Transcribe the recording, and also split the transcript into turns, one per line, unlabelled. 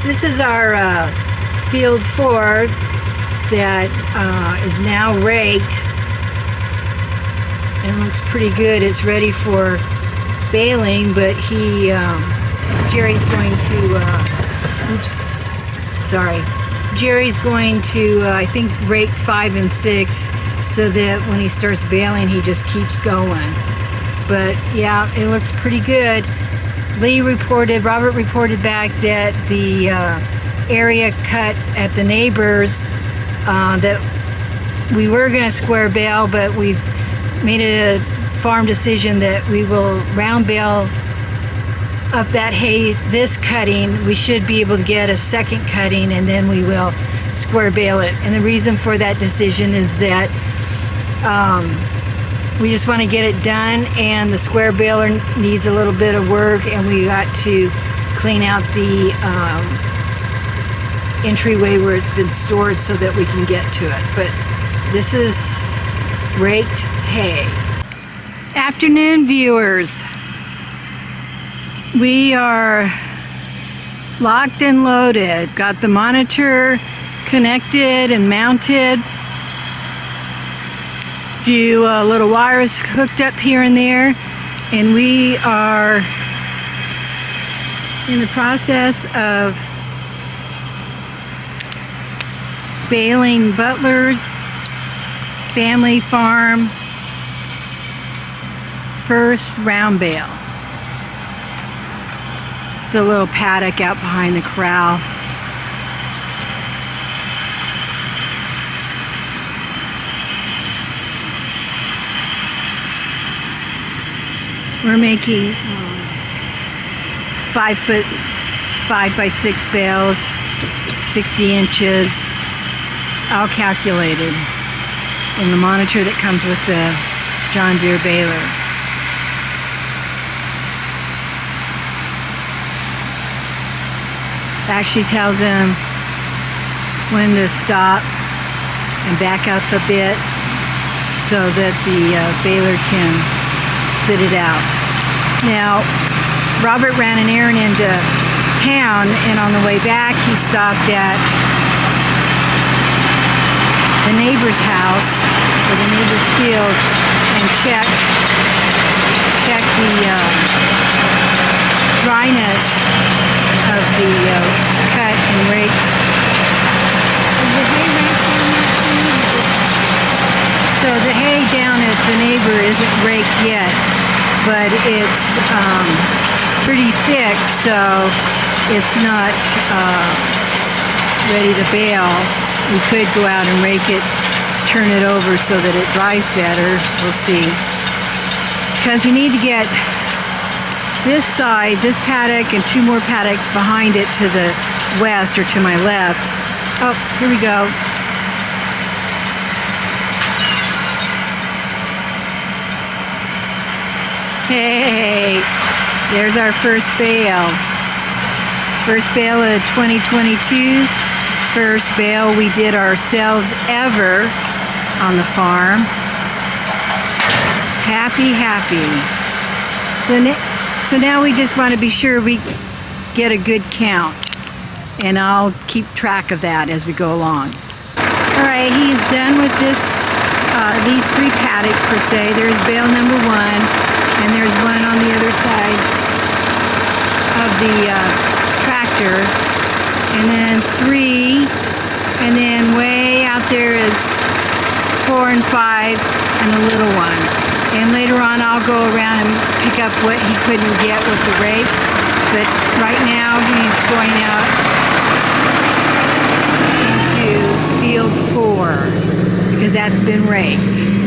This is our field 4 that is now raked and looks pretty good. It's ready for baling, but Jerry's going to I think rake 5 and 6 so that when he starts baling he just keeps going. But yeah, it looks pretty good. Robert reported back that the area cut at the neighbors, that we were going to square bale, but we've made a farm decision that we will round bale up that hay this cutting. We should be able to get a second cutting and then we will square bale it. And the reason for that decision is that we just want to get it done, and the square baler needs a little bit of work, and we got to clean out the entryway where it's been stored so that we can get to it. But this is raked hay. Afternoon, viewers. We are locked and loaded. Got the monitor connected and mounted. Few little wires hooked up here and there, and we are in the process of baling Butler's family farm first round bale. It's a little paddock out behind the corral. We're making 5 foot 5 by 6 bales, 60 inches, all calculated in the monitor that comes with the John Deere baler. It actually tells him when to stop and back up a bit so that the baler can spit it out. Now, Robert ran an errand into town, and on the way back he stopped at the neighbor's house or the neighbor's field and checked the dryness of the cut and raked. So the hay down at the neighbor isn't raked yet, but it's pretty thick, so it's not ready to bale. We could go out and rake it, turn it over so that it dries better. We'll see. Because we need to get this side, this paddock, and 2 more paddocks behind it to the west or to my left. Oh, here we go. Hey, there's our first bale. First bale of 2022. First bale we did ourselves ever on the farm. Happy. So now we just want to be sure we get a good count, and I'll keep track of that as we go along. All right, he's done with this. These 3 paddocks per se. There's bale number 1. And there's one on the other side of the tractor, and then 3, and then way out there is 4 and 5 and a little one. And later on I'll go around and pick up what he couldn't get with the rake, but right now he's going out into field 4 because that's been raked.